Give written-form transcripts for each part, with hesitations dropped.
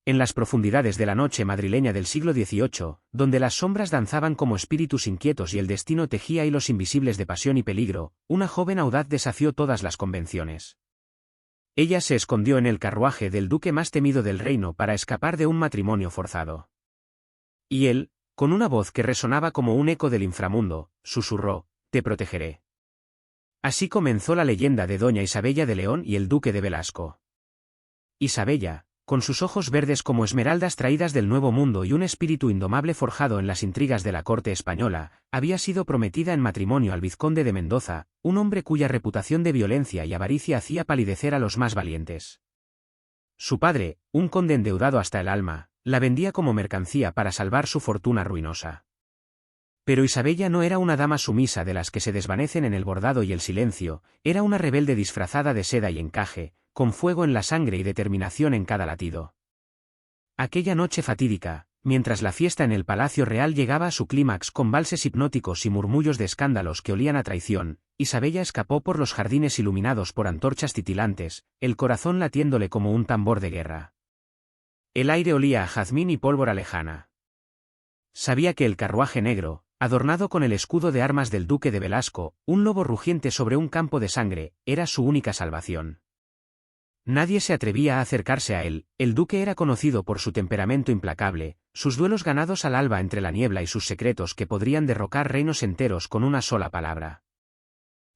En las profundidades de la noche madrileña del siglo XVIII, donde las sombras danzaban como espíritus inquietos y el destino tejía hilos invisibles de pasión y peligro, una joven audaz desafió todas las convenciones. Ella se escondió en el carruaje del duque más temido del reino para escapar de un matrimonio forzado. Y él, con una voz que resonaba como un eco del inframundo, susurró: «Te protegeré». Así comenzó la leyenda de doña Isabella de León y el duque de Velasco. Isabella, con sus ojos verdes como esmeraldas traídas del Nuevo Mundo y un espíritu indomable forjado en las intrigas de la corte española, había sido prometida en matrimonio al vizconde de Mendoza, un hombre cuya reputación de violencia y avaricia hacía palidecer a los más valientes. Su padre, un conde endeudado hasta el alma, la vendía como mercancía para salvar su fortuna ruinosa. Pero Isabella no era una dama sumisa de las que se desvanecen en el bordado y el silencio, era una rebelde disfrazada de seda y encaje, con fuego en la sangre y determinación en cada latido. Aquella noche fatídica, mientras la fiesta en el Palacio Real llegaba a su clímax con valses hipnóticos y murmullos de escándalos que olían a traición, Isabella escapó por los jardines iluminados por antorchas titilantes, el corazón latiéndole como un tambor de guerra. El aire olía a jazmín y pólvora lejana. Sabía que el carruaje negro, adornado con el escudo de armas del duque de Velasco, un lobo rugiente sobre un campo de sangre, era su única salvación. Nadie se atrevía a acercarse a él, el duque era conocido por su temperamento implacable, sus duelos ganados al alba entre la niebla y sus secretos que podrían derrocar reinos enteros con una sola palabra.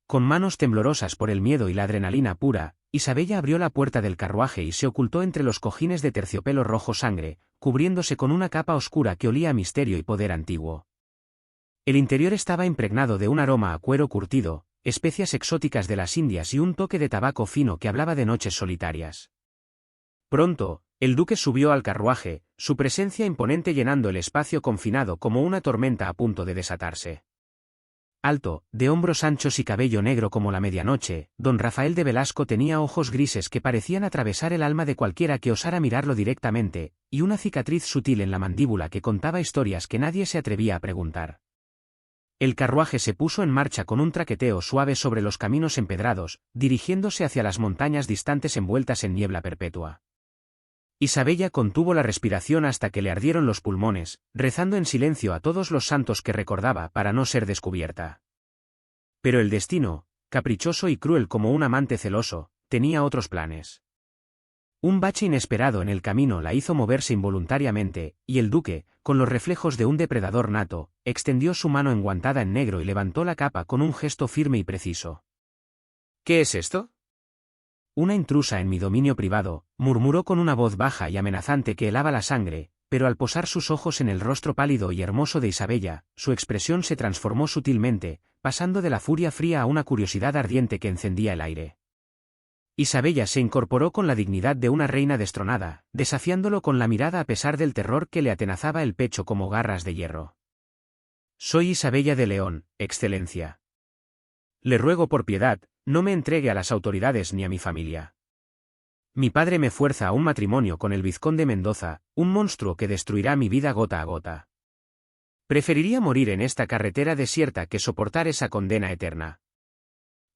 Con manos temblorosas por el miedo y la adrenalina pura, Isabella abrió la puerta del carruaje y se ocultó entre los cojines de terciopelo rojo sangre, cubriéndose con una capa oscura que olía a misterio y poder antiguo. El interior estaba impregnado de un aroma a cuero curtido, especias exóticas de las Indias y un toque de tabaco fino que hablaba de noches solitarias. Pronto, el duque subió al carruaje, su presencia imponente llenando el espacio confinado como una tormenta a punto de desatarse. Alto, de hombros anchos y cabello negro como la medianoche, don Rafael de Velasco tenía ojos grises que parecían atravesar el alma de cualquiera que osara mirarlo directamente, y una cicatriz sutil en la mandíbula que contaba historias que nadie se atrevía a preguntar. El carruaje se puso en marcha con un traqueteo suave sobre los caminos empedrados, dirigiéndose hacia las montañas distantes envueltas en niebla perpetua. Isabella contuvo la respiración hasta que le ardieron los pulmones, rezando en silencio a todos los santos que recordaba para no ser descubierta. Pero el destino, caprichoso y cruel como un amante celoso, tenía otros planes. Un bache inesperado en el camino la hizo moverse involuntariamente, y el duque, con los reflejos de un depredador nato, extendió su mano enguantada en negro y levantó la capa con un gesto firme y preciso. «¿Qué es esto?» «Una intrusa en mi dominio privado», murmuró con una voz baja y amenazante que helaba la sangre, pero al posar sus ojos en el rostro pálido y hermoso de Isabella, su expresión se transformó sutilmente, pasando de la furia fría a una curiosidad ardiente que encendía el aire. Isabella se incorporó con la dignidad de una reina destronada, desafiándolo con la mirada a pesar del terror que le atenazaba el pecho como garras de hierro. «Soy Isabella de León, Excelencia. Le ruego por piedad, no me entregue a las autoridades ni a mi familia. Mi padre me fuerza a un matrimonio con el vizconde Mendoza, un monstruo que destruirá mi vida gota a gota. Preferiría morir en esta carretera desierta que soportar esa condena eterna».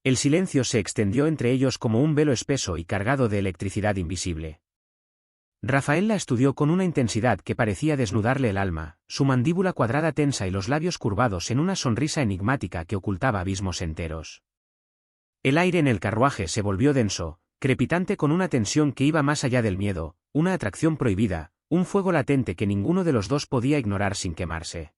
El silencio se extendió entre ellos como un velo espeso y cargado de electricidad invisible. Rafael la estudió con una intensidad que parecía desnudarle el alma, su mandíbula cuadrada tensa y los labios curvados en una sonrisa enigmática que ocultaba abismos enteros. El aire en el carruaje se volvió denso, crepitante con una tensión que iba más allá del miedo, una atracción prohibida, un fuego latente que ninguno de los dos podía ignorar sin quemarse.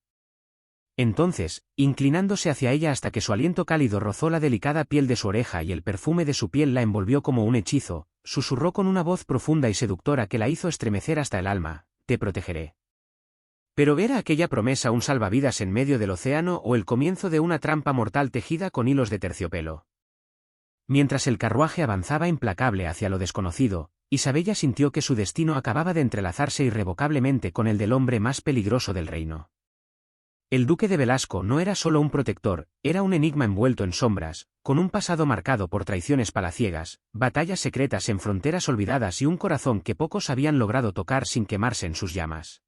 Entonces, inclinándose hacia ella hasta que su aliento cálido rozó la delicada piel de su oreja y el perfume de su piel la envolvió como un hechizo, susurró con una voz profunda y seductora que la hizo estremecer hasta el alma: «Te protegeré». Pero ¿era aquella promesa un salvavidas en medio del océano o el comienzo de una trampa mortal tejida con hilos de terciopelo? Mientras el carruaje avanzaba implacable hacia lo desconocido, Isabella sintió que su destino acababa de entrelazarse irrevocablemente con el del hombre más peligroso del reino. El duque de Velasco no era solo un protector, era un enigma envuelto en sombras, con un pasado marcado por traiciones palaciegas, batallas secretas en fronteras olvidadas y un corazón que pocos habían logrado tocar sin quemarse en sus llamas.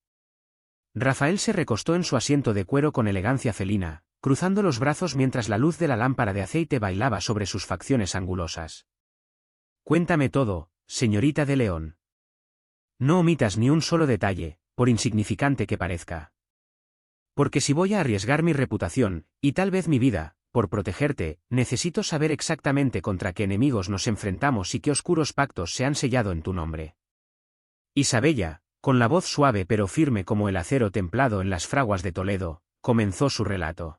Rafael se recostó en su asiento de cuero con elegancia felina, cruzando los brazos mientras la luz de la lámpara de aceite bailaba sobre sus facciones angulosas. «Cuéntame todo, señorita de León». No omitas ni un solo detalle, por insignificante que parezca. Porque si voy a arriesgar mi reputación, y tal vez mi vida, por protegerte, necesito saber exactamente contra qué enemigos nos enfrentamos y qué oscuros pactos se han sellado en tu nombre. Isabella, con la voz suave pero firme como el acero templado en las fraguas de Toledo, comenzó su relato.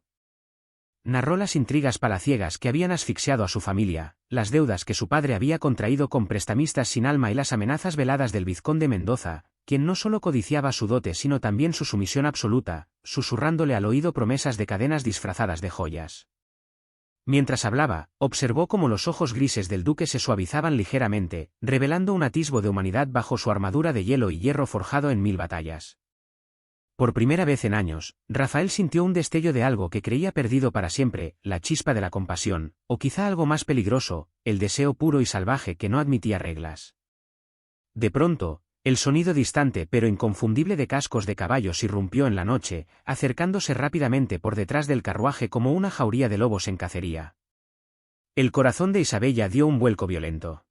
Narró las intrigas palaciegas que habían asfixiado a su familia, las deudas que su padre había contraído con prestamistas sin alma y las amenazas veladas del vizconde Mendoza, quien no solo codiciaba su dote sino también su sumisión absoluta, susurrándole al oído promesas de cadenas disfrazadas de joyas. Mientras hablaba, observó cómo los ojos grises del duque se suavizaban ligeramente, revelando un atisbo de humanidad bajo su armadura de hielo y hierro forjado en 1000 batallas. Por primera vez en años, Rafael sintió un destello de algo que creía perdido para siempre, la chispa de la compasión, o quizá algo más peligroso, el deseo puro y salvaje que no admitía reglas. De pronto, el sonido distante pero inconfundible de cascos de caballos irrumpió en la noche, acercándose rápidamente por detrás del carruaje como una jauría de lobos en cacería. El corazón de Isabella dio un vuelco violento.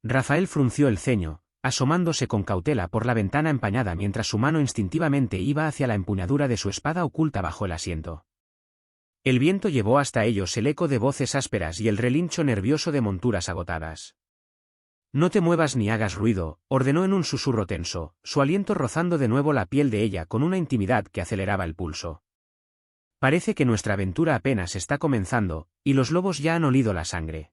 Rafael frunció el ceño, asomándose con cautela por la ventana empañada mientras su mano instintivamente iba hacia la empuñadura de su espada oculta bajo el asiento. El viento llevó hasta ellos el eco de voces ásperas y el relincho nervioso de monturas agotadas. «No te muevas ni hagas ruido», ordenó en un susurro tenso, su aliento rozando de nuevo la piel de ella con una intimidad que aceleraba el pulso. «Parece que nuestra aventura apenas está comenzando, y los lobos ya han olido la sangre».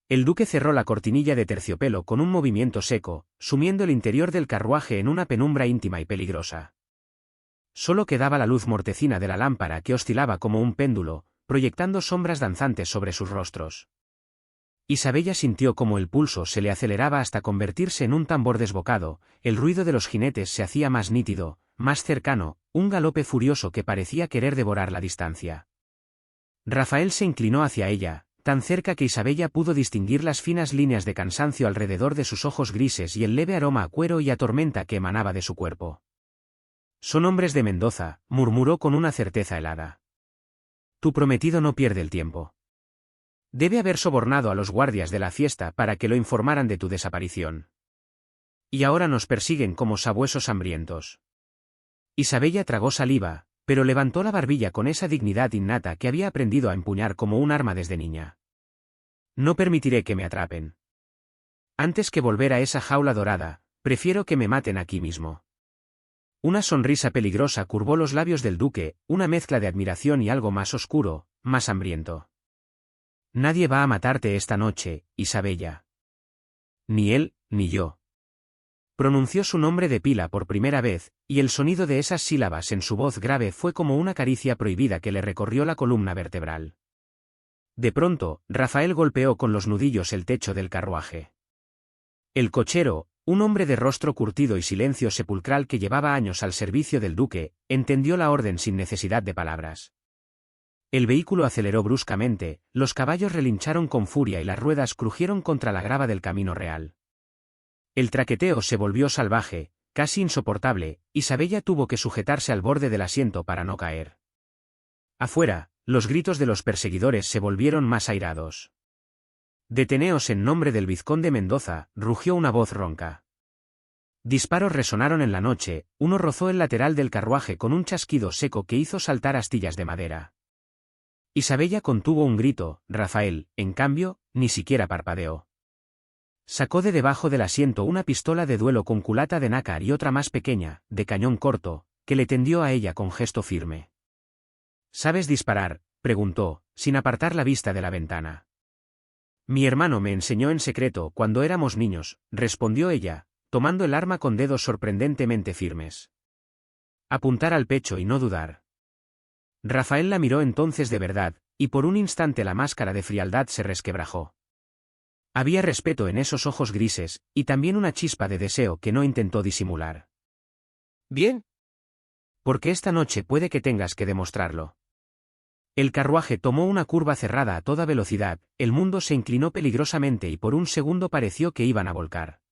El duque cerró la cortinilla de terciopelo con un movimiento seco, sumiendo el interior del carruaje en una penumbra íntima y peligrosa. Solo quedaba la luz mortecina de la lámpara que oscilaba como un péndulo, proyectando sombras danzantes sobre sus rostros. Isabella sintió como el pulso se le aceleraba hasta convertirse en un tambor desbocado, el ruido de los jinetes se hacía más nítido, más cercano, un galope furioso que parecía querer devorar la distancia. Rafael se inclinó hacia ella, tan cerca que Isabella pudo distinguir las finas líneas de cansancio alrededor de sus ojos grises y el leve aroma a cuero y a tormenta que emanaba de su cuerpo. «Son hombres de Mendoza», murmuró con una certeza helada. «Tu prometido no pierde el tiempo. Debe haber sobornado a los guardias de la fiesta para que lo informaran de tu desaparición. Y ahora nos persiguen como sabuesos hambrientos». Isabella tragó saliva, pero levantó la barbilla con esa dignidad innata que había aprendido a empuñar como un arma desde niña. «No permitiré que me atrapen. Antes que volver a esa jaula dorada, prefiero que me maten aquí mismo». Una sonrisa peligrosa curvó los labios del duque, una mezcla de admiración y algo más oscuro, más hambriento. «Nadie va a matarte esta noche, Isabella. Ni él, ni yo». Pronunció su nombre de pila por primera vez, y el sonido de esas sílabas en su voz grave fue como una caricia prohibida que le recorrió la columna vertebral. De pronto, Rafael golpeó con los nudillos el techo del carruaje. El cochero, un hombre de rostro curtido y silencio sepulcral que llevaba años al servicio del duque, entendió la orden sin necesidad de palabras. El vehículo aceleró bruscamente, los caballos relincharon con furia y las ruedas crujieron contra la grava del camino real. El traqueteo se volvió salvaje, casi insoportable, y Isabella tuvo que sujetarse al borde del asiento para no caer. Afuera, los gritos de los perseguidores se volvieron más airados. «Deteneos en nombre del vizconde Mendoza», rugió una voz ronca. Disparos resonaron en la noche, uno rozó el lateral del carruaje con un chasquido seco que hizo saltar astillas de madera. Isabella contuvo un grito, Rafael, en cambio, ni siquiera parpadeó. Sacó de debajo del asiento una pistola de duelo con culata de nácar y otra más pequeña, de cañón corto, que le tendió a ella con gesto firme. «¿Sabes disparar?», preguntó, sin apartar la vista de la ventana. «Mi hermano me enseñó en secreto cuando éramos niños», respondió ella, tomando el arma con dedos sorprendentemente firmes. «Apuntar al pecho y no dudar». Rafael la miró entonces de verdad, y por un instante la máscara de frialdad se resquebrajó. Había respeto en esos ojos grises, y también una chispa de deseo que no intentó disimular. «Bien. Porque esta noche puede que tengas que demostrarlo». El carruaje tomó una curva cerrada a toda velocidad, el mundo se inclinó peligrosamente y por un segundo pareció que iban a volcar.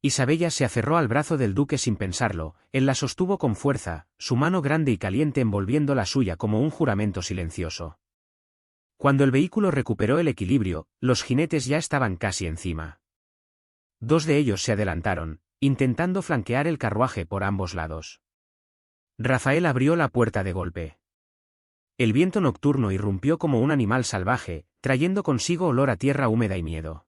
Isabella se aferró al brazo del duque sin pensarlo, él la sostuvo con fuerza, su mano grande y caliente envolviendo la suya como un juramento silencioso. Cuando el vehículo recuperó el equilibrio, los jinetes ya estaban casi encima. dos de ellos se adelantaron, intentando flanquear el carruaje por ambos lados. Rafael abrió la puerta de golpe. El viento nocturno irrumpió como un animal salvaje, trayendo consigo olor a tierra húmeda y miedo.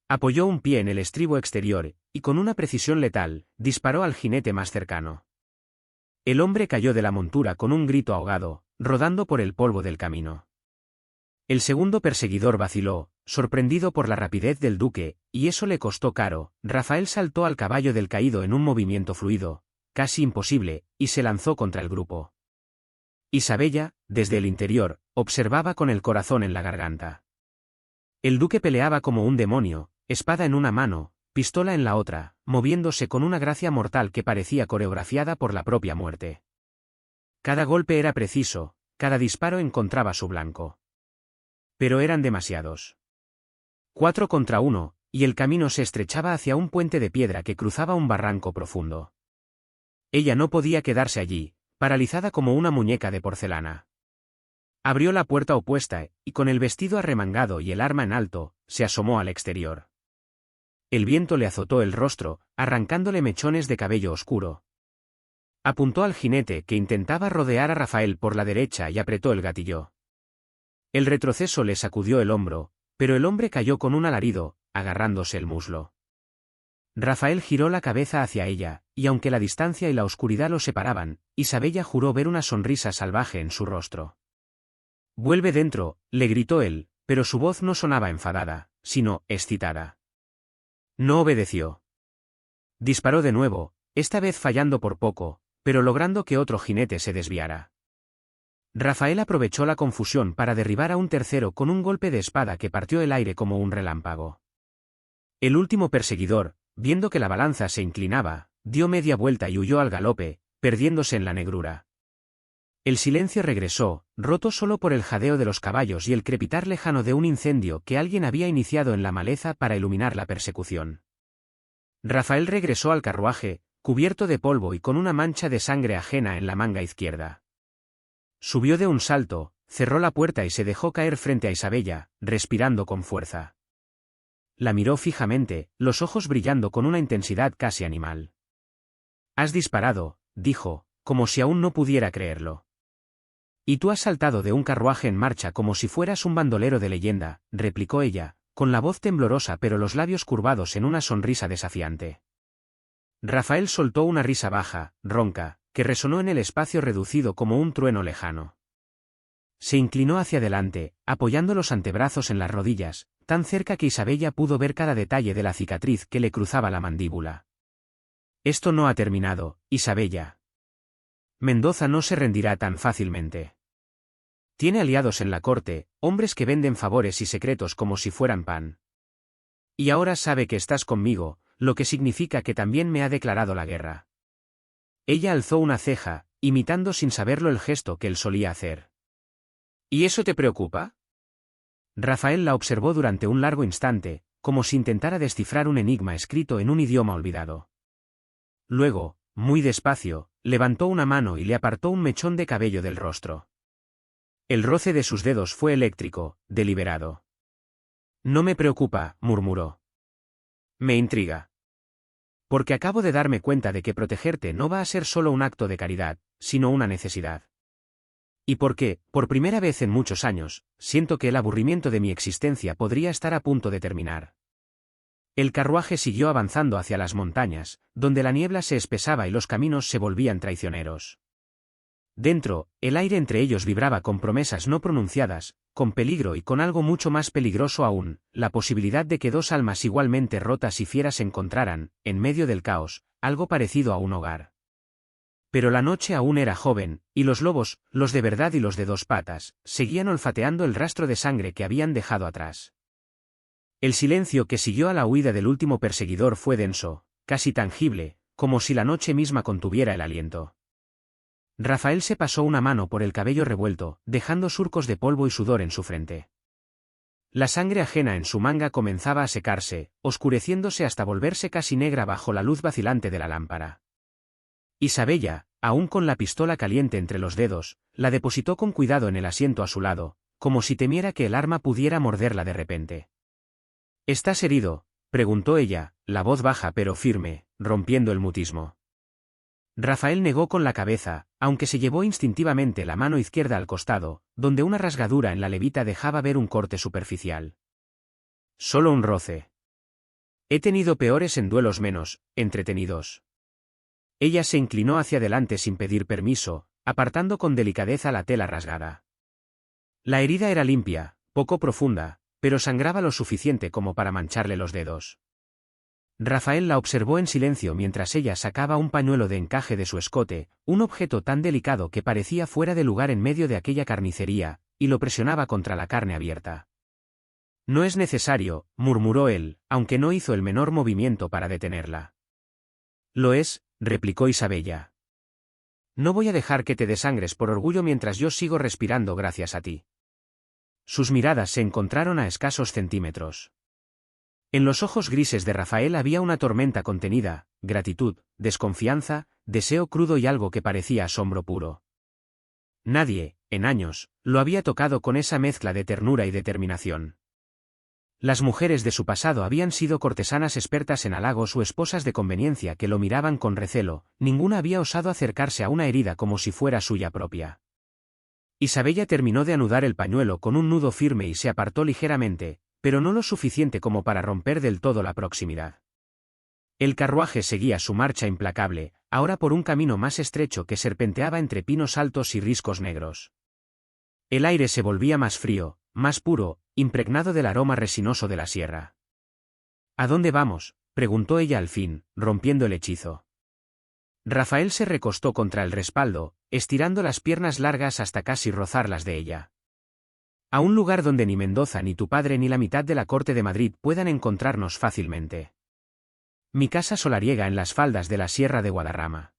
Apoyó un pie en el estribo exterior, y con una precisión letal, disparó al jinete más cercano. El hombre cayó de la montura con un grito ahogado, rodando por el polvo del camino. El segundo perseguidor vaciló, sorprendido por la rapidez del duque, y eso le costó caro. Rafael saltó al caballo del caído en un movimiento fluido, casi imposible, y se lanzó contra el grupo. Isabella, desde el interior, observaba con el corazón en la garganta. El duque peleaba como un demonio, espada en una mano, pistola en la otra, moviéndose con una gracia mortal que parecía coreografiada por la propia muerte. Cada golpe era preciso, cada disparo encontraba su blanco. Pero eran demasiados. 4 contra 1, y el camino se estrechaba hacia un puente de piedra que cruzaba un barranco profundo. Ella no podía quedarse allí, paralizada como una muñeca de porcelana. Abrió la puerta opuesta, y con el vestido arremangado y el arma en alto, se asomó al exterior. El viento le azotó el rostro, arrancándole mechones de cabello oscuro. Apuntó al jinete que intentaba rodear a Rafael por la derecha y apretó el gatillo. El retroceso le sacudió el hombro, pero el hombre cayó con un alarido, agarrándose el muslo. Rafael giró la cabeza hacia ella, y aunque la distancia y la oscuridad lo separaban, Isabella juró ver una sonrisa salvaje en su rostro. «Vuelve dentro», le gritó él, pero su voz no sonaba enfadada, sino excitada. No obedeció. Disparó de nuevo, esta vez fallando por poco, pero logrando que otro jinete se desviara. Rafael aprovechó la confusión para derribar a un tercero con un golpe de espada que partió el aire como un relámpago. El último perseguidor, viendo que la balanza se inclinaba, dio media vuelta y huyó al galope, perdiéndose en la negrura. El silencio regresó, roto solo por el jadeo de los caballos y el crepitar lejano de un incendio que alguien había iniciado en la maleza para iluminar la persecución. Rafael regresó al carruaje, cubierto de polvo y con una mancha de sangre ajena en la manga izquierda. Subió de un salto, cerró la puerta y se dejó caer frente a Isabella, respirando con fuerza. La miró fijamente, los ojos brillando con una intensidad casi animal. «Has disparado», dijo, como si aún no pudiera creerlo. «Y tú has saltado de un carruaje en marcha como si fueras un bandolero de leyenda», replicó ella, con la voz temblorosa pero los labios curvados en una sonrisa desafiante. Rafael soltó una risa baja, ronca, que resonó en el espacio reducido como un trueno lejano. Se inclinó hacia adelante, apoyando los antebrazos en las rodillas, tan cerca que Isabella pudo ver cada detalle de la cicatriz que le cruzaba la mandíbula. «Esto no ha terminado, Isabella. Mendoza no se rendirá tan fácilmente. Tiene aliados en la corte, hombres que venden favores y secretos como si fueran pan. Y ahora sabe que estás conmigo, lo que significa que también me ha declarado la guerra». Ella alzó una ceja, imitando sin saberlo el gesto que él solía hacer. «¿Y eso te preocupa?» Rafael la observó durante un largo instante, como si intentara descifrar un enigma escrito en un idioma olvidado. Luego, muy despacio, levantó una mano y le apartó un mechón de cabello del rostro. El roce de sus dedos fue eléctrico, deliberado. «No me preocupa», murmuró. «Me intriga. Porque acabo de darme cuenta de que protegerte no va a ser solo un acto de caridad, sino una necesidad. Y porque, por primera vez en muchos años, siento que el aburrimiento de mi existencia podría estar a punto de terminar». El carruaje siguió avanzando hacia las montañas, donde la niebla se espesaba y los caminos se volvían traicioneros. Dentro, el aire entre ellos vibraba con promesas no pronunciadas, con peligro y con algo mucho más peligroso aún, la posibilidad de que dos almas igualmente rotas y fieras encontraran, en medio del caos, algo parecido a un hogar. Pero la noche aún era joven, y los lobos, los de verdad y los de dos patas, seguían olfateando el rastro de sangre que habían dejado atrás. El silencio que siguió a la huida del último perseguidor fue denso, casi tangible, como si la noche misma contuviera el aliento. Rafael se pasó una mano por el cabello revuelto, dejando surcos de polvo y sudor en su frente. La sangre ajena en su manga comenzaba a secarse, oscureciéndose hasta volverse casi negra bajo la luz vacilante de la lámpara. Isabella, aún con la pistola caliente entre los dedos, la depositó con cuidado en el asiento a su lado, como si temiera que el arma pudiera morderla de repente. «¿Estás herido?», Preguntó ella, la voz baja pero firme, rompiendo el mutismo. Rafael negó con la cabeza, aunque se llevó instintivamente la mano izquierda al costado, donde una rasgadura en la levita dejaba ver un corte superficial. Solo un roce. He tenido peores en duelos menos entretenidos. Ella se inclinó hacia adelante sin pedir permiso, apartando con delicadeza la tela rasgada. La herida era limpia, poco profunda, pero sangraba lo suficiente como para mancharle los dedos. Rafael la observó en silencio mientras ella sacaba un pañuelo de encaje de su escote, un objeto tan delicado que parecía fuera de lugar en medio de aquella carnicería, y lo presionaba contra la carne abierta. No es necesario, murmuró él, aunque no hizo el menor movimiento para detenerla. Lo es, replicó Isabella. No voy a dejar que te desangres por orgullo mientras yo sigo respirando gracias a ti. Sus miradas se encontraron a escasos centímetros. En los ojos grises de Rafael había una tormenta contenida, gratitud, desconfianza, deseo crudo y algo que parecía asombro puro. Nadie, en años, lo había tocado con esa mezcla de ternura y determinación. Las mujeres de su pasado habían sido cortesanas expertas en halagos o esposas de conveniencia que lo miraban con recelo, ninguna había osado acercarse a una herida como si fuera suya propia. Isabella terminó de anudar el pañuelo con un nudo firme y se apartó ligeramente, pero no lo suficiente como para romper del todo la proximidad. El carruaje seguía su marcha implacable, ahora por un camino más estrecho que serpenteaba entre pinos altos y riscos negros. El aire se volvía más frío, más puro, impregnado del aroma resinoso de la sierra. ¿A dónde vamos?, preguntó ella al fin, rompiendo el hechizo. Rafael se recostó contra el respaldo, estirando las piernas largas hasta casi rozar las de ella. A un lugar donde ni Mendoza ni tu padre ni la mitad de la corte de Madrid puedan encontrarnos fácilmente. Mi casa solariega en las faldas de la Sierra de Guadarrama.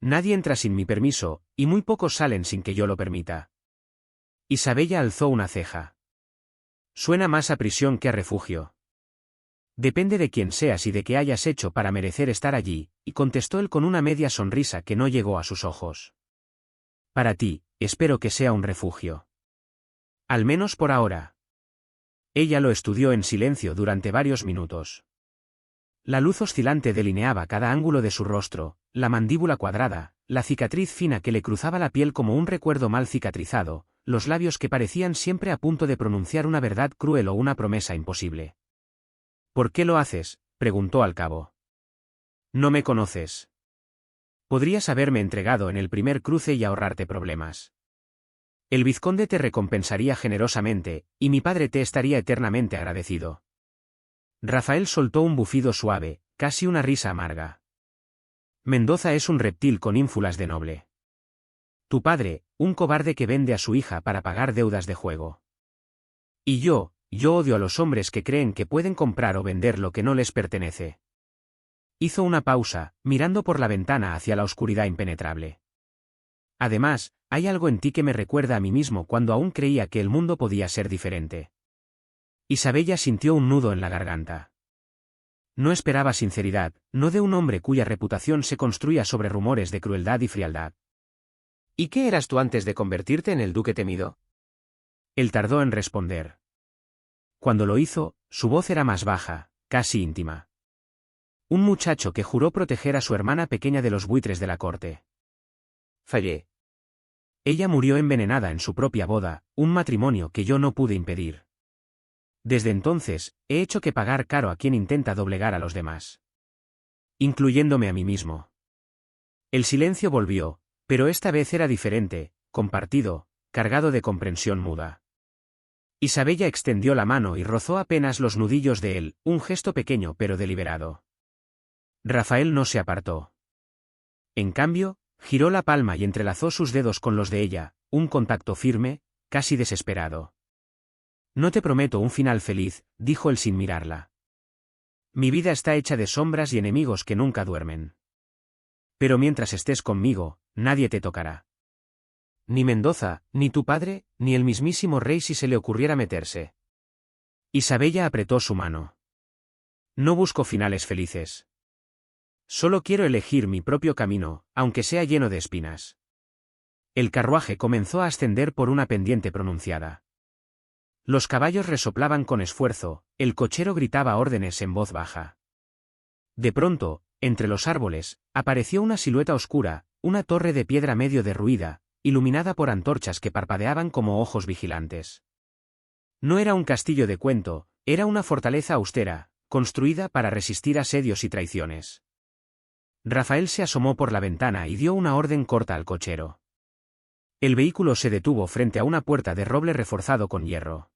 Nadie entra sin mi permiso, y muy pocos salen sin que yo lo permita. Isabella alzó una ceja. Suena más a prisión que a refugio. Depende de quién seas y de qué hayas hecho para merecer estar allí, y contestó él con una media sonrisa que no llegó a sus ojos. Para ti, espero que sea un refugio. Al menos por ahora. Ella lo estudió en silencio durante varios minutos. La luz oscilante delineaba cada ángulo de su rostro, la mandíbula cuadrada, la cicatriz fina que le cruzaba la piel como un recuerdo mal cicatrizado, los labios que parecían siempre a punto de pronunciar una verdad cruel o una promesa imposible. ¿Por qué lo haces?, preguntó al cabo. No me conoces. Podrías haberme entregado en el primer cruce y ahorrarte problemas. El vizconde te recompensaría generosamente, y mi padre te estaría eternamente agradecido. Rafael soltó un bufido suave, casi una risa amarga. Mendoza es un reptil con ínfulas de noble. Tu padre, un cobarde que vende a su hija para pagar deudas de juego. Y yo odio a los hombres que creen que pueden comprar o vender lo que no les pertenece. Hizo una pausa, mirando por la ventana hacia la oscuridad impenetrable. Además, hay algo en ti que me recuerda a mí mismo cuando aún creía que el mundo podía ser diferente. Isabella sintió un nudo en la garganta. No esperaba sinceridad, no de un hombre cuya reputación se construía sobre rumores de crueldad y frialdad. ¿Y qué eras tú antes de convertirte en el duque temido? Él tardó en responder. Cuando lo hizo, su voz era más baja, casi íntima. Un muchacho que juró proteger a su hermana pequeña de los buitres de la corte. Fallé. Ella murió envenenada en su propia boda, un matrimonio que yo no pude impedir. Desde entonces, he hecho que pagar caro a quien intenta doblegar a los demás. Incluyéndome a mí mismo. El silencio volvió, pero esta vez era diferente, compartido, cargado de comprensión muda. Isabella extendió la mano y rozó apenas los nudillos de él, un gesto pequeño pero deliberado. Rafael no se apartó. En cambio, giró la palma y entrelazó sus dedos con los de ella, un contacto firme, casi desesperado. No te prometo un final feliz, dijo él sin mirarla. Mi vida está hecha de sombras y enemigos que nunca duermen. Pero mientras estés conmigo, nadie te tocará. Ni Mendoza, ni tu padre, ni el mismísimo rey si se le ocurriera meterse. Isabella apretó su mano. No busco finales felices. Solo quiero elegir mi propio camino, aunque sea lleno de espinas. El carruaje comenzó a ascender por una pendiente pronunciada. Los caballos resoplaban con esfuerzo, el cochero gritaba órdenes en voz baja. De pronto, entre los árboles, apareció una silueta oscura, una torre de piedra medio derruida, iluminada por antorchas que parpadeaban como ojos vigilantes. No era un castillo de cuento, era una fortaleza austera, construida para resistir asedios y traiciones. Rafael se asomó por la ventana y dio una orden corta al cochero. El vehículo se detuvo frente a una puerta de roble reforzado con hierro.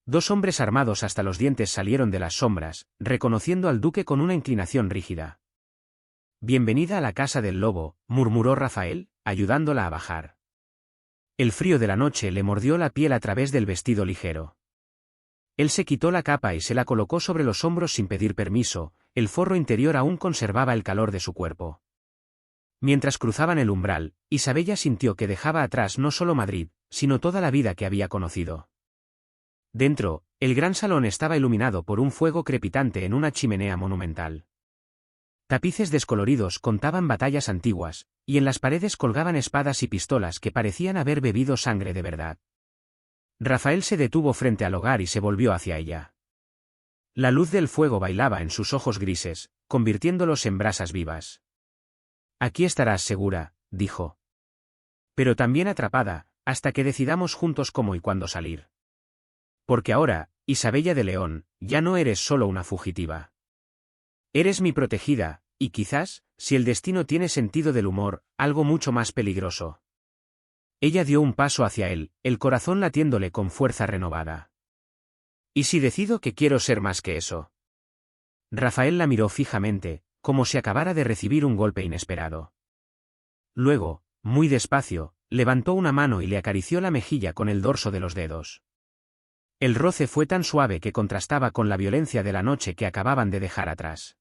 Dos hombres armados hasta los dientes salieron de las sombras, reconociendo al duque con una inclinación rígida. «Bienvenida a la casa del lobo», murmuró Rafael, ayudándola a bajar. El frío de la noche le mordió la piel a través del vestido ligero. Él se quitó la capa y se la colocó sobre los hombros sin pedir permiso, el forro interior aún conservaba el calor de su cuerpo. Mientras cruzaban el umbral, Isabella sintió que dejaba atrás no solo Madrid, sino toda la vida que había conocido. Dentro, el gran salón estaba iluminado por un fuego crepitante en una chimenea monumental. Tapices descoloridos contaban batallas antiguas, y en las paredes colgaban espadas y pistolas que parecían haber bebido sangre de verdad. Rafael se detuvo frente al hogar y se volvió hacia ella. La luz del fuego bailaba en sus ojos grises, convirtiéndolos en brasas vivas. «Aquí estarás segura», dijo. «Pero también atrapada, hasta que decidamos juntos cómo y cuándo salir. Porque ahora, Isabella de León, ya no eres solo una fugitiva. Eres mi protegida, y quizás, si el destino tiene sentido del humor, algo mucho más peligroso». Ella dio un paso hacia él, el corazón latiéndole con fuerza renovada. «¿Y si decido que quiero ser más que eso?». Rafael la miró fijamente, como si acabara de recibir un golpe inesperado. Luego, muy despacio, levantó una mano y le acarició la mejilla con el dorso de los dedos. El roce fue tan suave que contrastaba con la violencia de la noche que acababan de dejar atrás.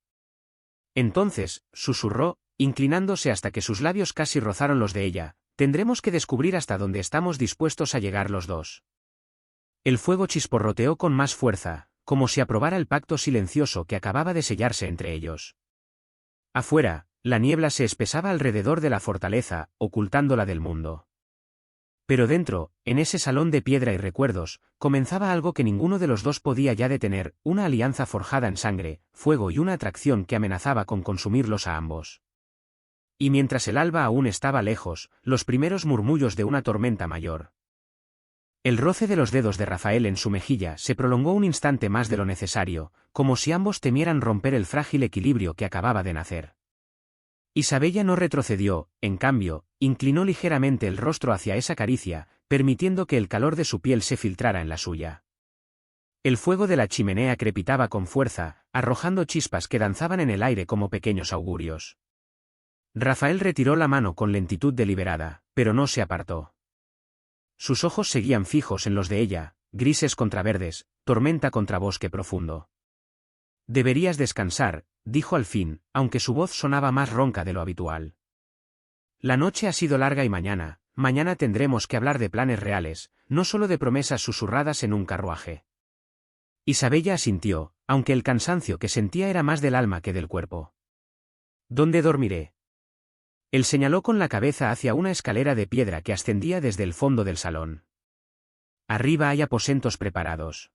Entonces, susurró, inclinándose hasta que sus labios casi rozaron los de ella, «Tendremos que descubrir hasta dónde estamos dispuestos a llegar los dos». El fuego chisporroteó con más fuerza, como si aprobara el pacto silencioso que acababa de sellarse entre ellos. Afuera, la niebla se espesaba alrededor de la fortaleza, ocultándola del mundo. Pero dentro, en ese salón de piedra y recuerdos, comenzaba algo que ninguno de los dos podía ya detener, una alianza forjada en sangre, fuego y una atracción que amenazaba con consumirlos a ambos. Y mientras el alba aún estaba lejos, los primeros murmullos de una tormenta mayor. El roce de los dedos de Rafael en su mejilla se prolongó un instante más de lo necesario, como si ambos temieran romper el frágil equilibrio que acababa de nacer. Isabella no retrocedió, en cambio, inclinó ligeramente el rostro hacia esa caricia, permitiendo que el calor de su piel se filtrara en la suya. El fuego de la chimenea crepitaba con fuerza, arrojando chispas que danzaban en el aire como pequeños augurios. Rafael retiró la mano con lentitud deliberada, pero no se apartó. Sus ojos seguían fijos en los de ella, grises contra verdes, tormenta contra bosque profundo. «Deberías descansar», dijo al fin, aunque su voz sonaba más ronca de lo habitual. «La noche ha sido larga y mañana tendremos que hablar de planes reales, no solo de promesas susurradas en un carruaje». Isabella asintió, aunque el cansancio que sentía era más del alma que del cuerpo. «¿Dónde dormiré?». Él señaló con la cabeza hacia una escalera de piedra que ascendía desde el fondo del salón. «Arriba hay aposentos preparados.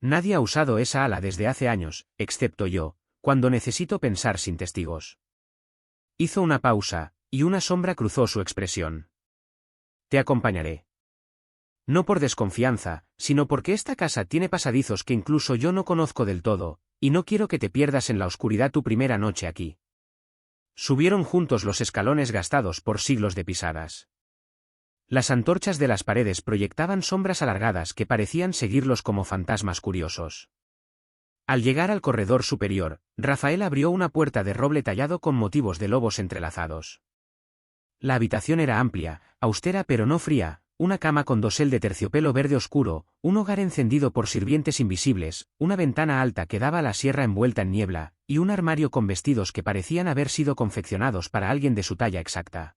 Nadie ha usado esa ala desde hace años, excepto yo, cuando necesito pensar sin testigos». Hizo una pausa, y una sombra cruzó su expresión. «Te acompañaré. No por desconfianza, sino porque esta casa tiene pasadizos que incluso yo no conozco del todo, y no quiero que te pierdas en la oscuridad tu primera noche aquí». Subieron juntos los escalones gastados por siglos de pisadas. Las antorchas de las paredes proyectaban sombras alargadas que parecían seguirlos como fantasmas curiosos. Al llegar al corredor superior, Rafael abrió una puerta de roble tallado con motivos de lobos entrelazados. La habitación era amplia, austera pero no fría, una cama con dosel de terciopelo verde oscuro, un hogar encendido por sirvientes invisibles, una ventana alta que daba a la sierra envuelta en niebla, y un armario con vestidos que parecían haber sido confeccionados para alguien de su talla exacta.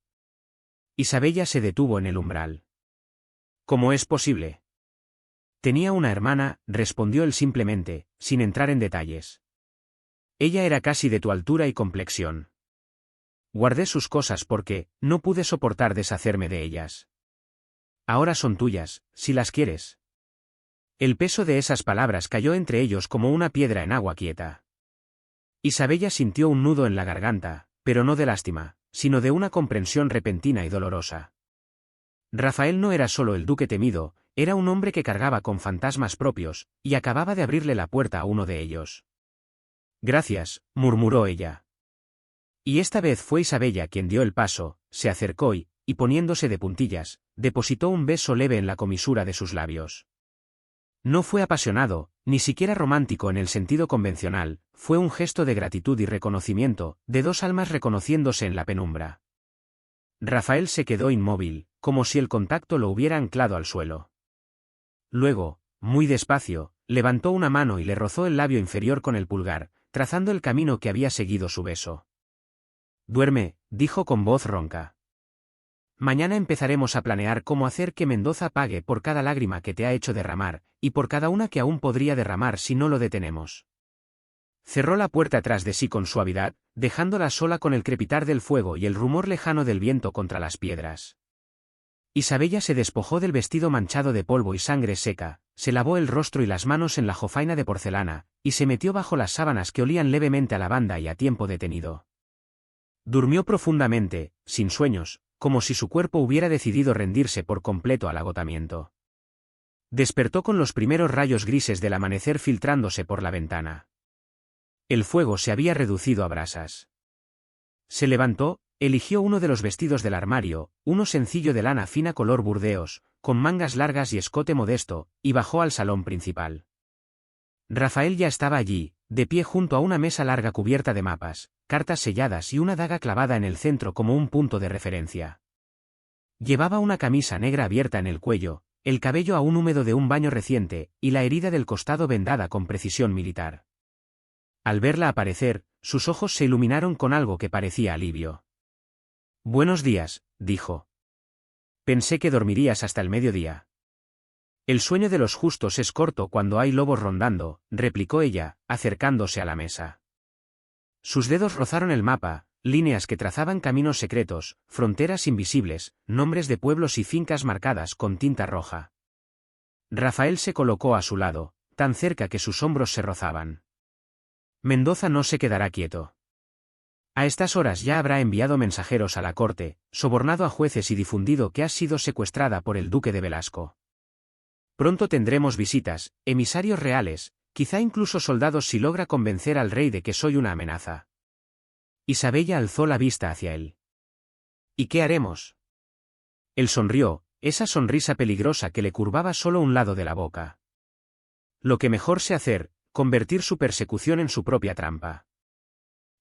Isabella se detuvo en el umbral. «¿Cómo es posible?». «Tenía una hermana», respondió él simplemente, sin entrar en detalles. «Ella era casi de tu altura y complexión. Guardé sus cosas porque no pude soportar deshacerme de ellas. Ahora son tuyas, si las quieres». El peso de esas palabras cayó entre ellos como una piedra en agua quieta. Isabella sintió un nudo en la garganta, pero no de lástima, sino de una comprensión repentina y dolorosa. Rafael no era solo el duque temido, era un hombre que cargaba con fantasmas propios, y acababa de abrirle la puerta a uno de ellos. Gracias, murmuró ella. Y esta vez fue Isabella quien dio el paso, se acercó y, poniéndose de puntillas, depositó un beso leve en la comisura de sus labios. No fue apasionado, ni siquiera romántico en el sentido convencional, fue un gesto de gratitud y reconocimiento, de dos almas reconociéndose en la penumbra. Rafael se quedó inmóvil, como si el contacto lo hubiera anclado al suelo. Luego, muy despacio, levantó una mano y le rozó el labio inferior con el pulgar, trazando el camino que había seguido su beso. Duerme, dijo con voz ronca. Mañana empezaremos a planear cómo hacer que Mendoza pague por cada lágrima que te ha hecho derramar, y por cada una que aún podría derramar si no lo detenemos. Cerró la puerta tras de sí con suavidad, dejándola sola con el crepitar del fuego y el rumor lejano del viento contra las piedras. Isabella se despojó del vestido manchado de polvo y sangre seca, se lavó el rostro y las manos en la jofaina de porcelana, y se metió bajo las sábanas que olían levemente a lavanda y a tiempo detenido. Durmió profundamente, sin sueños, como si su cuerpo hubiera decidido rendirse por completo al agotamiento. Despertó con los primeros rayos grises del amanecer filtrándose por la ventana. El fuego se había reducido a brasas. Se levantó, eligió uno de los vestidos del armario, uno sencillo de lana fina color burdeos, con mangas largas y escote modesto, y bajó al salón principal. Rafael ya estaba allí, de pie junto a una mesa larga cubierta de mapas, cartas selladas y una daga clavada en el centro como un punto de referencia. Llevaba una camisa negra abierta en el cuello, el cabello aún húmedo de un baño reciente, y la herida del costado vendada con precisión militar. Al verla aparecer, sus ojos se iluminaron con algo que parecía alivio. «Buenos días», dijo. «Pensé que dormirías hasta el mediodía». «El sueño de los justos es corto cuando hay lobos rondando», replicó ella, acercándose a la mesa. Sus dedos rozaron el mapa, líneas que trazaban caminos secretos, fronteras invisibles, nombres de pueblos y fincas marcadas con tinta roja. Rafael se colocó a su lado, tan cerca que sus hombros se rozaban. «Mendoza no se quedará quieto. A estas horas ya habrá enviado mensajeros a la corte, sobornado a jueces y difundido que has sido secuestrada por el duque de Velasco. Pronto tendremos visitas, emisarios reales, quizá incluso soldados si logra convencer al rey de que soy una amenaza». Isabella alzó la vista hacia él. «¿Y qué haremos?». Él sonrió, esa sonrisa peligrosa que le curvaba solo un lado de la boca. «Lo que mejor sé hacer, convertir su persecución en su propia trampa.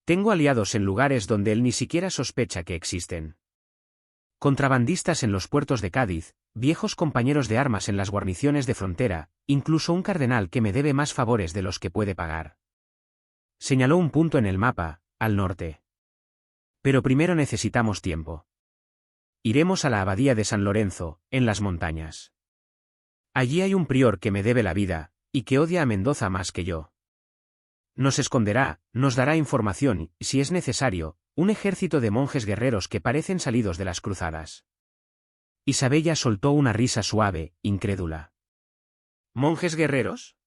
Tengo aliados en lugares donde él ni siquiera sospecha que existen. Contrabandistas en los puertos de Cádiz, viejos compañeros de armas en las guarniciones de frontera, incluso un cardenal que me debe más favores de los que puede pagar». Señaló un punto en el mapa, al norte. «Pero primero necesitamos tiempo. Iremos a la abadía de San Lorenzo, en las montañas. Allí hay un prior que me debe la vida, y que odia a Mendoza más que yo. Nos esconderá, nos dará información y, si es necesario, un ejército de monjes guerreros que parecen salidos de las cruzadas». Isabella soltó una risa suave, incrédula. «¿Monjes guerreros?».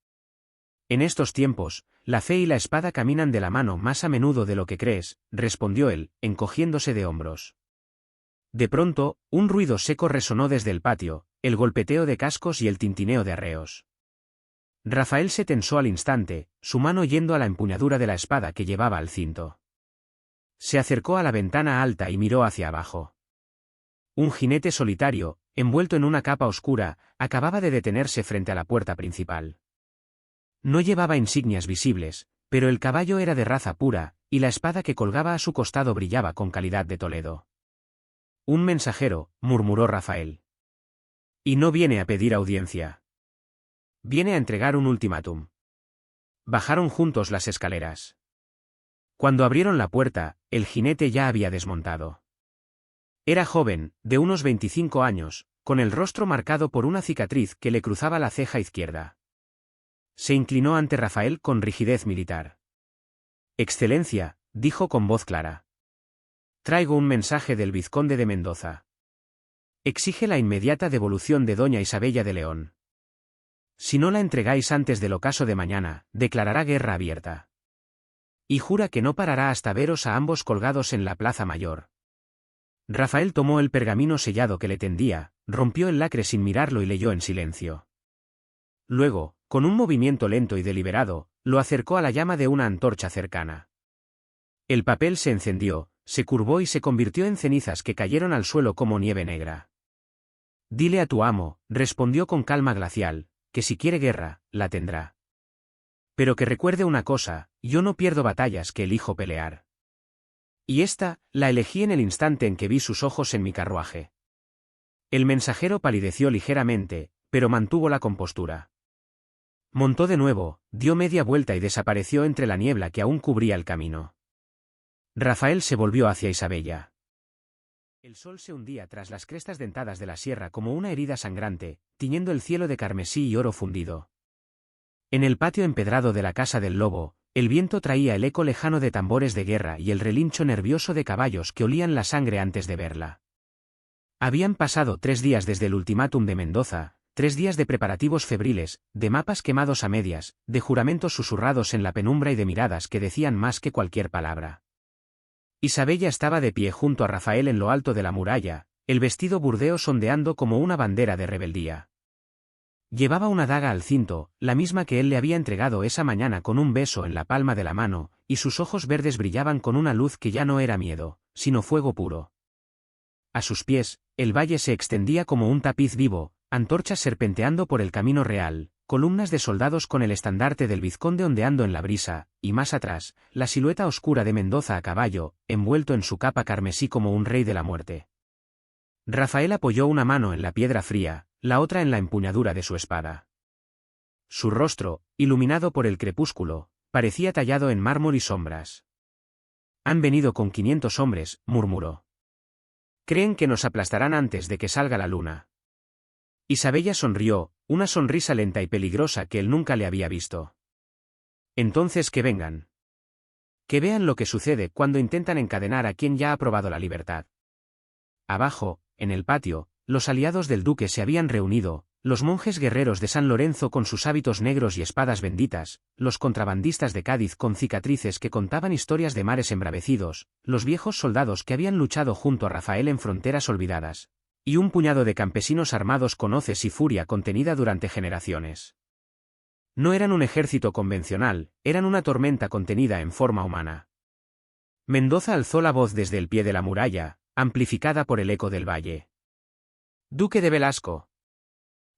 «En estos tiempos, la fe y la espada caminan de la mano más a menudo de lo que crees», respondió él, encogiéndose de hombros. De pronto, un ruido seco resonó desde el patio, el golpeteo de cascos y el tintineo de arreos. Rafael se tensó al instante, su mano yendo a la empuñadura de la espada que llevaba al cinto. Se acercó a la ventana alta y miró hacia abajo. Un jinete solitario, envuelto en una capa oscura, acababa de detenerse frente a la puerta principal. No llevaba insignias visibles, pero el caballo era de raza pura, y la espada que colgaba a su costado brillaba con calidad de Toledo. «Un mensajero», murmuró Rafael. «Y no viene a pedir audiencia. Viene a entregar un ultimátum». Bajaron juntos las escaleras. Cuando abrieron la puerta, el jinete ya había desmontado. Era joven, de unos 25 años, con el rostro marcado por una cicatriz que le cruzaba la ceja izquierda. Se inclinó ante Rafael con rigidez militar. «Excelencia», dijo con voz clara. «Traigo un mensaje del vizconde de Mendoza. Exige la inmediata devolución de doña Isabella de León». Si no la entregáis antes del ocaso de mañana, declarará guerra abierta. Y jura que no parará hasta veros a ambos colgados en la plaza mayor. Rafael tomó el pergamino sellado que le tendía, rompió el lacre sin mirarlo y leyó en silencio. Luego, con un movimiento lento y deliberado, lo acercó a la llama de una antorcha cercana. El papel se encendió, se curvó y se convirtió en cenizas que cayeron al suelo como nieve negra. Dile a tu amo, respondió con calma glacial, que si quiere guerra, la tendrá. Pero que recuerde una cosa, yo no pierdo batallas que elijo pelear. Y esta, la elegí en el instante en que vi sus ojos en mi carruaje. El mensajero palideció ligeramente, pero mantuvo la compostura. Montó de nuevo, dio media vuelta y desapareció entre la niebla que aún cubría el camino. Rafael se volvió hacia Isabella. El sol se hundía tras las crestas dentadas de la sierra como una herida sangrante, tiñendo el cielo de carmesí y oro fundido. En el patio empedrado de la casa del lobo, el viento traía el eco lejano de tambores de guerra y el relincho nervioso de caballos que olían la sangre antes de verla. Habían pasado 3 días desde el ultimátum de Mendoza, 3 días de preparativos febriles, de mapas quemados a medias, de juramentos susurrados en la penumbra y de miradas que decían más que cualquier palabra. Isabella estaba de pie junto a Rafael en lo alto de la muralla, el vestido burdeos ondeando como una bandera de rebeldía. Llevaba una daga al cinto, la misma que él le había entregado esa mañana con un beso en la palma de la mano, y sus ojos verdes brillaban con una luz que ya no era miedo, sino fuego puro. A sus pies, el valle se extendía como un tapiz vivo, antorchas serpenteando por el camino real, columnas de soldados con el estandarte del vizconde ondeando en la brisa, y más atrás, la silueta oscura de Mendoza a caballo, envuelto en su capa carmesí como un rey de la muerte. Rafael apoyó una mano en la piedra fría, la otra en la empuñadura de su espada. Su rostro, iluminado por el crepúsculo, parecía tallado en mármol y sombras. Han venido con 500 hombres, murmuró. Creen que nos aplastarán antes de que salga la luna. Isabella sonrió, una sonrisa lenta y peligrosa que él nunca le había visto. Entonces que vengan. Que vean lo que sucede cuando intentan encadenar a quien ya ha probado la libertad. Abajo, en el patio, los aliados del duque se habían reunido, los monjes guerreros de San Lorenzo con sus hábitos negros y espadas benditas, los contrabandistas de Cádiz con cicatrices que contaban historias de mares embravecidos, los viejos soldados que habían luchado junto a Rafael en fronteras olvidadas, y un puñado de campesinos armados con hoces y furia contenida durante generaciones. No eran un ejército convencional, eran una tormenta contenida en forma humana. Mendoza alzó la voz desde el pie de la muralla, amplificada por el eco del valle. Duque de Velasco.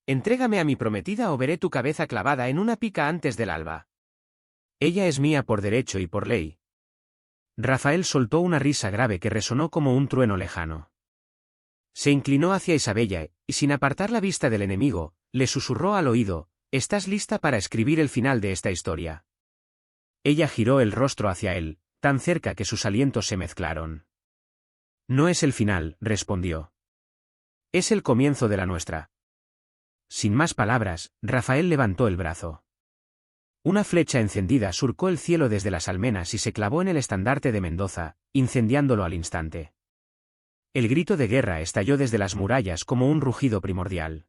Entrégame a mi prometida o veré tu cabeza clavada en una pica antes del alba. Ella es mía por derecho y por ley. Rafael soltó una risa grave que resonó como un trueno lejano. Se inclinó hacia Isabella y, sin apartar la vista del enemigo, le susurró al oído, «¿Estás lista para escribir el final de esta historia?» Ella giró el rostro hacia él, tan cerca que sus alientos se mezclaron. «No es el final», respondió. «Es el comienzo de la nuestra». Sin más palabras, Rafael levantó el brazo. Una flecha encendida surcó el cielo desde las almenas y se clavó en el estandarte de Mendoza, incendiándolo al instante. El grito de guerra estalló desde las murallas como un rugido primordial.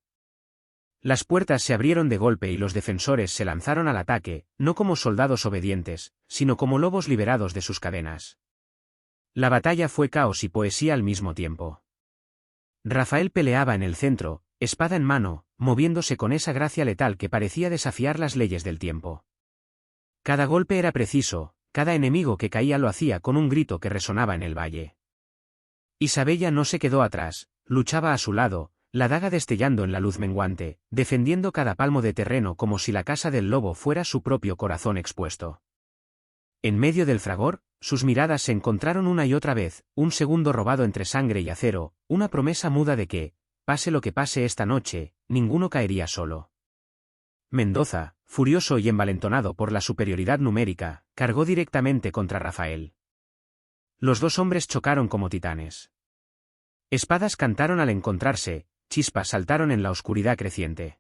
Las puertas se abrieron de golpe y los defensores se lanzaron al ataque, no como soldados obedientes, sino como lobos liberados de sus cadenas. La batalla fue caos y poesía al mismo tiempo. Rafael peleaba en el centro, espada en mano, moviéndose con esa gracia letal que parecía desafiar las leyes del tiempo. Cada golpe era preciso, cada enemigo que caía lo hacía con un grito que resonaba en el valle. Isabella no se quedó atrás, luchaba a su lado, la daga destellando en la luz menguante, defendiendo cada palmo de terreno como si la casa del lobo fuera su propio corazón expuesto. En medio del fragor, sus miradas se encontraron una y otra vez, un segundo robado entre sangre y acero, una promesa muda de que, pase lo que pase esta noche, ninguno caería solo. Mendoza, furioso y envalentonado por la superioridad numérica, cargó directamente contra Rafael. Los dos hombres chocaron como titanes. Espadas cantaron al encontrarse, chispas saltaron en la oscuridad creciente.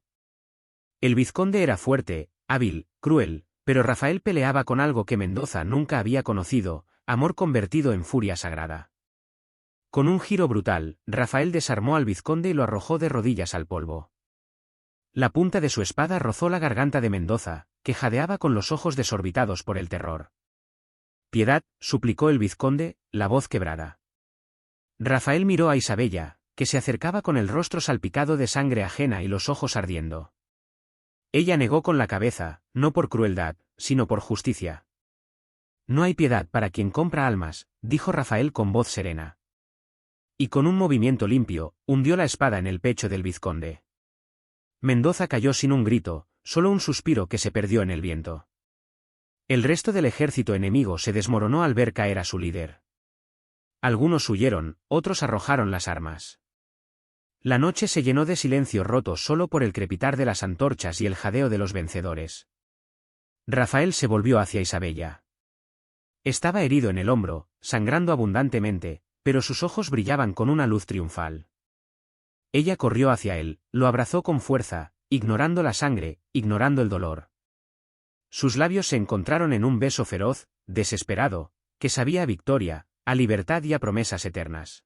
El vizconde era fuerte, hábil, cruel, pero Rafael peleaba con algo que Mendoza nunca había conocido, amor convertido en furia sagrada. Con un giro brutal, Rafael desarmó al vizconde y lo arrojó de rodillas al polvo. La punta de su espada rozó la garganta de Mendoza, que jadeaba con los ojos desorbitados por el terror. «Piedad», suplicó el vizconde, la voz quebrada. Rafael miró a Isabella, que se acercaba con el rostro salpicado de sangre ajena y los ojos ardiendo. Ella negó con la cabeza, no por crueldad, sino por justicia. «No hay piedad para quien compra almas», dijo Rafael con voz serena. Y con un movimiento limpio, hundió la espada en el pecho del vizconde. Mendoza cayó sin un grito, solo un suspiro que se perdió en el viento. El resto del ejército enemigo se desmoronó al ver caer a su líder. Algunos huyeron, otros arrojaron las armas. La noche se llenó de silencio roto solo por el crepitar de las antorchas y el jadeo de los vencedores. Rafael se volvió hacia Isabella. Estaba herido en el hombro, sangrando abundantemente, pero sus ojos brillaban con una luz triunfal. Ella corrió hacia él, lo abrazó con fuerza, ignorando la sangre, ignorando el dolor. Sus labios se encontraron en un beso feroz, desesperado, que sabía a victoria, a libertad y a promesas eternas.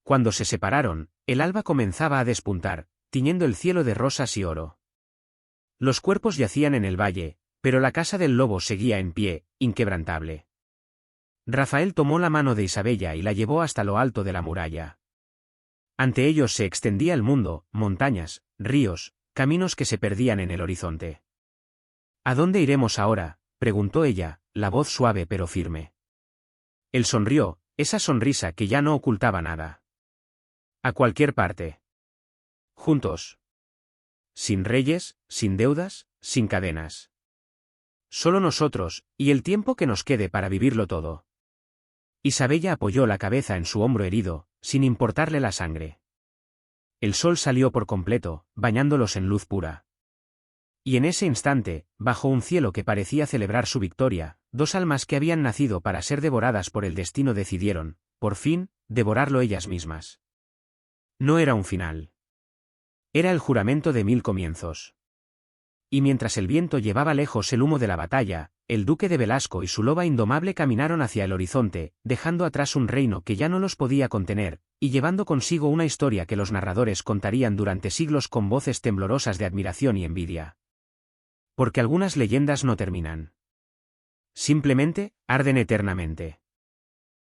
Cuando se separaron, el alba comenzaba a despuntar, tiñendo el cielo de rosas y oro. Los cuerpos yacían en el valle, pero la casa del lobo seguía en pie, inquebrantable. Rafael tomó la mano de Isabella y la llevó hasta lo alto de la muralla. Ante ellos se extendía el mundo, montañas, ríos, caminos que se perdían en el horizonte. «¿A dónde iremos ahora?», preguntó ella, la voz suave pero firme. Él sonrió, esa sonrisa que ya no ocultaba nada. «A cualquier parte. Juntos. Sin reyes, sin deudas, sin cadenas. Solo nosotros, y el tiempo que nos quede para vivirlo todo». Isabella apoyó la cabeza en su hombro herido, sin importarle la sangre. El sol salió por completo, bañándolos en luz pura. Y en ese instante, bajo un cielo que parecía celebrar su victoria, dos almas que habían nacido para ser devoradas por el destino decidieron, por fin, devorarlo ellas mismas. No era un final. Era el juramento de 1000 comienzos. Y mientras el viento llevaba lejos el humo de la batalla, el duque de Velasco y su loba indomable caminaron hacia el horizonte, dejando atrás un reino que ya no los podía contener, y llevando consigo una historia que los narradores contarían durante siglos con voces temblorosas de admiración y envidia. Porque algunas leyendas no terminan. Simplemente, arden eternamente.